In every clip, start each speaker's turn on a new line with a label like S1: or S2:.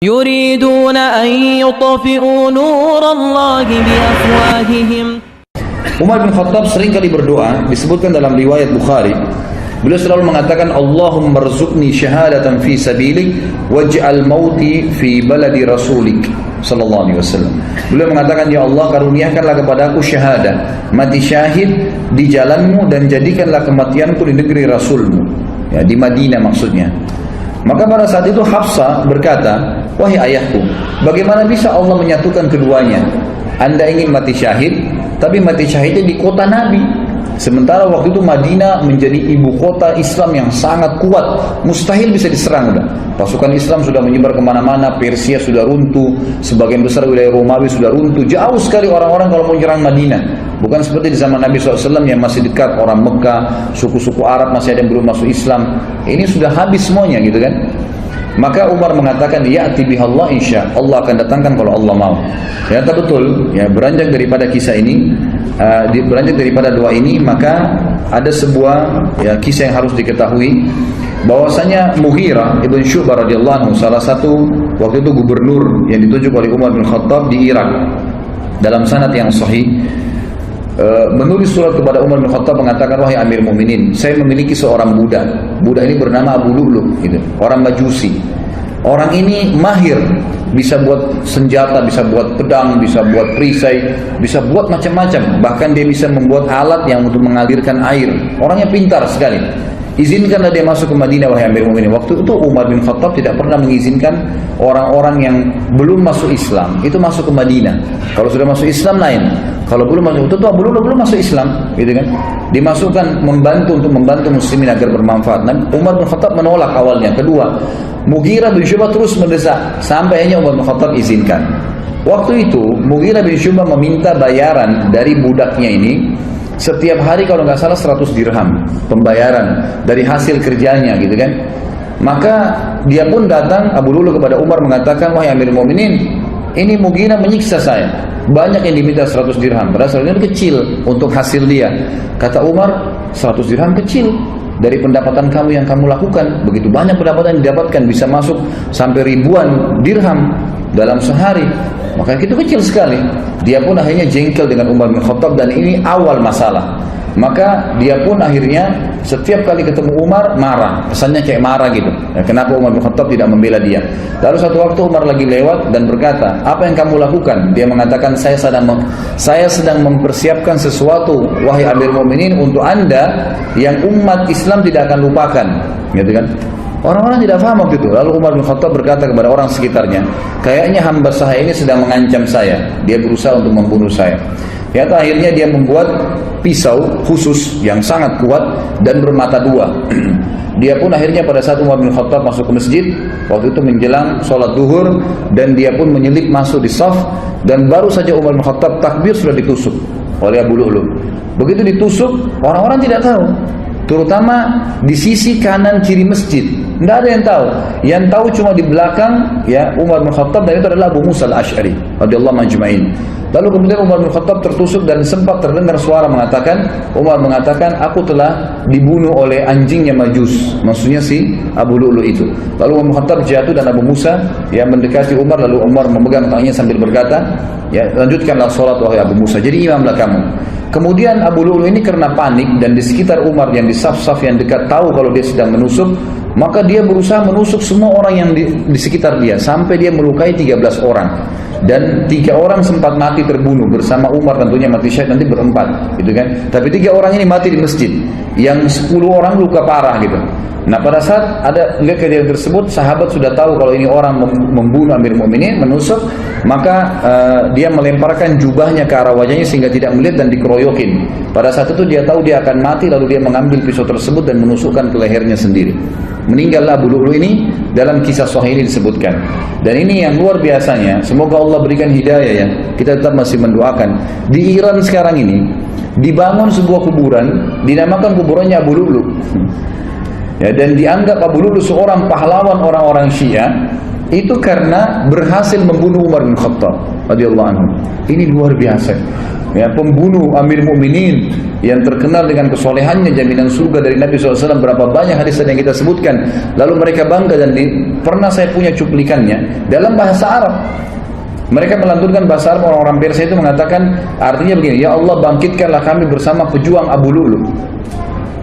S1: يريدون أن يطفئوا نور الله بأفواههم.
S2: Umar bin Khattab sering kali berdoa, disebutkan dalam riwayat Bukhari. Beliau selalu mengatakan, Allahumma rzuqni syahadatan fi sabilik waj'al mauti fi baladi rasulik sallallahu alaihi wasallam. Beliau mengatakan, ya Allah, karuniakanlah kepadaku syahadah, mati syahid di jalanmu, dan jadikanlah kematianku di negeri Rasulmu, ya, di Madinah maksudnya. Maka pada saat itu Hafsah berkata, wahai ayahku, bagaimana bisa Allah menyatukan keduanya? Anda ingin mati syahid, tapi mati syahidnya di kota Nabi. Sementara waktu itu Madinah menjadi ibu kota Islam yang sangat kuat, mustahil bisa diserang. Pasukan Islam sudah menyebar kemana-mana, Persia sudah runtuh, sebagian besar wilayah Romawi sudah runtuh, jauh sekali orang-orang kalau mau menyerang Madinah. Bukan seperti di zaman Nabi SAW yang masih dekat, orang Mekah, suku-suku Arab masih ada yang belum masuk Islam. Ini sudah habis semuanya gitu kan. Maka Umar mengatakan, ya'ti bihallah insya Allah akan datangkan kalau Allah mau. Ternyata betul, ya, beranjak daripada kisah ini, beranjak daripada doa ini, maka ada sebuah, ya, kisah yang harus diketahui, bahwasanya Mughirah ibn Syu'bah radhiyallahu anhu, salah satu waktu itu gubernur yang ditunjuk oleh Umar bin Khattab di Irak, dalam sanad yang sahih, menulis surat kepada Umar bin Khattab mengatakan, wahai Amir Mu'minin, saya memiliki seorang budak. Budak ini bernama Abu Lu'lu, gitu, orang Majusi. Orang ini mahir, bisa buat senjata, bisa buat pedang, bisa buat perisai, bisa buat macam-macam. Bahkan dia bisa membuat alat yang untuk mengalirkan air. Orangnya pintar sekali. Izinkanlah dia masuk ke Madinah, wahai Amir Mu'minin. Waktu itu Umar bin Khattab tidak pernah mengizinkan orang-orang yang belum masuk Islam itu masuk ke Madinah. Kalau sudah masuk Islam lain. Kalau belum masuk, itu belum masuk Islam, gitu kan? Dimasukkan untuk membantu muslimin agar bermanfaat. Nah, Umar bin Khattab menolak awalnya. Kedua, Mughirah bin Syu'bah terus mendesak sampai akhirnya Umar bin Khattab izinkan. Waktu itu Mughirah bin Syu'bah meminta bayaran dari budaknya ini setiap hari kalau nggak salah 100 dirham pembayaran dari hasil kerjanya, gitu kan? Maka dia pun datang, Abu Lu'lu, kepada Umar mengatakan, wahai Amir Mu'minin, ini Mughirah menyiksa saya. Banyak yang diminta 100 dirham, padahal 100 dirham kecil untuk hasil dia. Kata Umar, 100 dirham kecil dari pendapatan kamu yang kamu lakukan. Begitu banyak pendapatan yang didapatkan, bisa masuk sampai ribuan dirham dalam sehari. Maka itu kecil sekali. Dia pun akhirnya jengkel dengan Umar bin Khattab, dan ini awal masalah. Maka dia pun akhirnya setiap kali ketemu Umar marah, kesannya kayak marah gitu. Ya, kenapa Umar bin Khattab tidak membela dia? Lalu satu waktu Umar lagi lewat dan berkata, apa yang kamu lakukan? Dia mengatakan, saya sedang mempersiapkan sesuatu, wahai Amir Mu'minin, untuk Anda yang umat Islam tidak akan lupakan, gitu kan? Orang-orang tidak paham waktu itu. Lalu Umar bin Khattab berkata kepada orang sekitarnya, kayaknya hamba saya ini sedang mengancam saya. Dia berusaha untuk membunuh saya. Ternyata akhirnya dia membuat pisau khusus yang sangat kuat dan bermata dua. Dia pun akhirnya pada saat Umar bin Khattab masuk ke masjid, waktu itu menjelang sholat duhur, dan dia pun menyelip masuk di saf, dan baru saja Umar bin Khattab takbir sudah ditusuk oleh Abu Lu'lu. Begitu ditusuk, orang-orang tidak tahu, terutama di sisi kanan kiri masjid. Tidak ada yang tahu. Yang tahu cuma di belakang, ya, Umar bin Khattab, dan itu adalah Abu Musa al-Ash'ari radhiyallahu majma'in. Lalu kemudian Umar bin Khattab tertusuk, dan sempat terdengar suara mengatakan, Umar mengatakan, aku telah dibunuh oleh anjingnya Majus, maksudnya si Abu Lu'lu itu. Lalu Umar bin Khattab jatuh, dan Abu Musa, ya, mendekati Umar, lalu Umar memegang tangannya sambil berkata, ya, lanjutkanlah sholat wahai Abu Musa, jadi imamlah kamu. Kemudian Abu Lu'lu ini karena panik, dan di sekitar Umar yang di saf-saf yang dekat tahu kalau dia sedang menusuk, maka dia berusaha menusuk semua orang yang di sekitar dia, sampai dia melukai 13 orang. Dan 3 orang sempat mati terbunuh bersama Umar, tentunya mati syahid nanti berempat, gitu kan? Tapi 3 orang ini mati di masjid, yang 10 orang luka parah, gitu. Nah, pada saat ada lihat kejadian tersebut, sahabat sudah tahu kalau ini orang membunuh Amir Mu'minin, menusuk, maka dia melemparkan jubahnya ke arah wajahnya sehingga tidak melihat dan dikeroyokin. Pada saat itu dia tahu dia akan mati, lalu dia mengambil pisau tersebut dan menusukkan ke lehernya sendiri. Meninggallah Abu Lu'lu ini, dalam kisah sahih ini disebutkan. Dan ini yang luar biasanya, semoga Allah berikan hidayah, ya. Kita tetap masih mendoakan. Di Iran sekarang ini dibangun sebuah kuburan, dinamakan kuburannya Abu Lu'lu. Ya, dan dianggap Abu Lu'lu seorang pahlawan orang-orang Syiah, itu karena berhasil membunuh Umar bin Khattab radhiyallahu anhu. Ini luar biasa. Ya, pembunuh Amir Mu'minin yang terkenal dengan kesolehannya, jaminan surga dari Nabi SAW, berapa banyak hadis yang kita sebutkan, lalu mereka bangga. Dan pernah saya punya cuplikannya dalam bahasa Arab. Mereka melantunkan bahasa Arab, orang-orang Persia itu mengatakan, artinya begini, ya Allah bangkitkanlah kami bersama pejuang Abu Lu'lu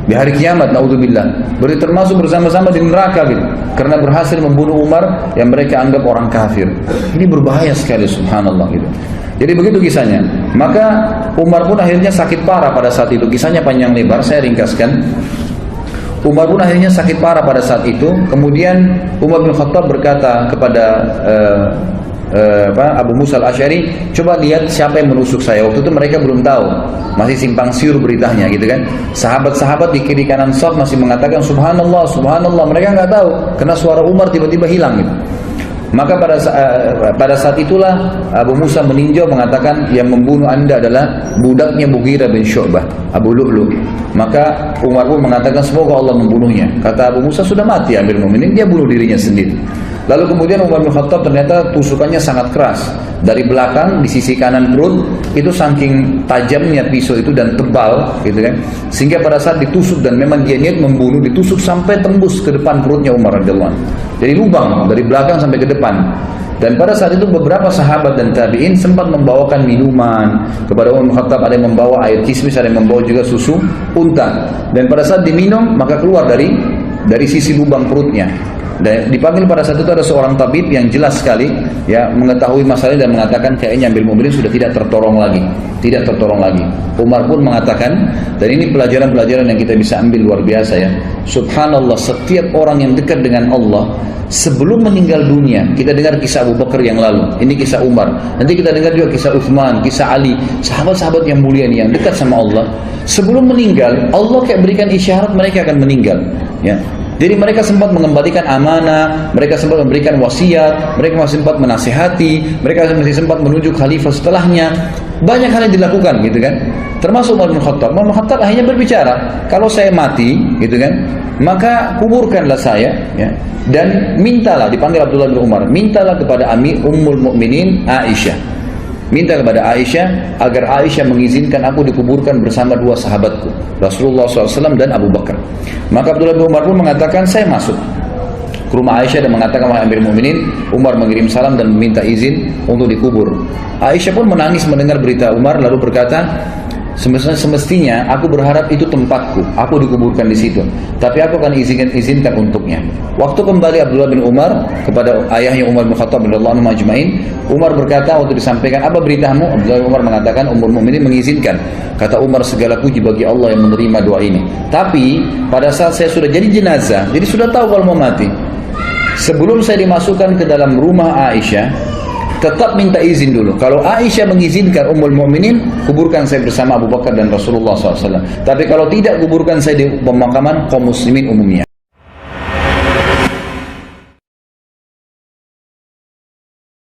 S2: di hari kiamat, naudzubillah, berarti termasuk bersama-sama di neraka gitu, karena berhasil membunuh Umar yang mereka anggap orang kafir. Ini berbahaya sekali, subhanallah gitu. Jadi begitu kisahnya. Maka Umar pun akhirnya sakit parah pada saat itu. Kisahnya panjang lebar, saya ringkaskan. Umar pun akhirnya sakit parah pada saat itu. Kemudian Umar bin Khattab berkata kepada Abu Musa al-Asy'ari, coba lihat siapa yang menusuk saya. Waktu itu mereka belum tahu, masih simpang siur beritanya gitu kan. Sahabat-sahabat di kiri kanan shaf masih mengatakan subhanallah, subhanallah. Mereka nggak tahu karena suara Umar tiba-tiba hilang gitu. Maka pada saat itulah Abu Musa meninjau mengatakan yang membunuh anda adalah budaknya Mughirah bin Syu'bah, Abu Lu'lu. Maka Umar pun mengatakan semoga Allah membunuhnya. Kata Abu Musa, sudah mati Amirul Mukminin, dia bunuh dirinya sendiri. Lalu kemudian Umar bin Khattab ternyata tusukannya sangat keras. Dari belakang di sisi kanan perut itu saking tajamnya pisau itu dan tebal gitu kan, sehingga pada saat ditusuk dan memang dia niat membunuh, ditusuk sampai tembus ke depan perutnya Umar radhiyallahu anhu. Jadi lubang dari belakang sampai ke depan. Dan pada saat itu beberapa sahabat dan tabi'in sempat membawakan minuman kepada Umar bin Khattab. Ada yang membawa air kismis, ada yang membawa juga susu unta. Dan pada saat diminum maka keluar dari sisi lubang perutnya. Dan dipanggil pada saat itu ada seorang tabib yang jelas sekali ya mengetahui masalah dan mengatakan kayaknya Amirul Mukminin sudah tidak tertolong lagi. Umar pun mengatakan, dan ini pelajaran-pelajaran yang kita bisa ambil luar biasa ya. Subhanallah, setiap orang yang dekat dengan Allah sebelum meninggal dunia, kita dengar kisah Abu Bakar yang lalu, ini kisah Umar, nanti kita dengar juga kisah Utsman, kisah Ali, sahabat-sahabat yang mulia nih yang dekat sama Allah. Sebelum meninggal, Allah kayak berikan isyarat mereka akan meninggal ya. Jadi mereka sempat mengembalikan amanah, mereka sempat memberikan wasiat, mereka masih sempat menasihati, mereka masih sempat menunjuk khalifah setelahnya. Banyak hal yang dilakukan gitu kan. Termasuk Umar bin Khattab. Umar bin Khattab akhirnya berbicara, kalau saya mati gitu kan, maka kuburkanlah saya ya, dan mintalah, dipanggil Abdullah bin Umar, mintalah kepada Ummul Mukminin Aisyah. Minta kepada Aisyah agar Aisyah mengizinkan aku dikuburkan bersama dua sahabatku, Rasulullah SAW dan Abu Bakar. Maka Abdullah bin Umar pun mengatakan, saya masuk ke rumah Aisyah dan mengatakan, wahai Amirul Mukminin, Umar mengirim salam dan meminta izin untuk dikubur. Aisyah pun menangis mendengar berita Umar, lalu berkata, semestinya aku berharap itu tempatku, aku dikuburkan di situ, tapi aku akan izinkan untuknya. Waktu kembali Abdullah bin Umar kepada ayahnya Umar bin Khattab radhiyallahu anhu ajma'in, Umar berkata waktu disampaikan, apa beritamu? Abdullah bin Umar mengatakan, Ummul Mukminin mengizinkan. Kata Umar, segala puji bagi Allah yang menerima doa ini. Tapi pada saat saya sudah jadi jenazah, jadi sudah tahu kalau mau mati, sebelum saya dimasukkan ke dalam rumah Aisyah, tetap minta izin dulu. Kalau Aisyah mengizinkan Ummul Mukminin, kuburkan saya bersama Abu Bakar dan Rasulullah SAW. Tapi kalau tidak, kuburkan saya di pemakaman kaum muslimin umumnya.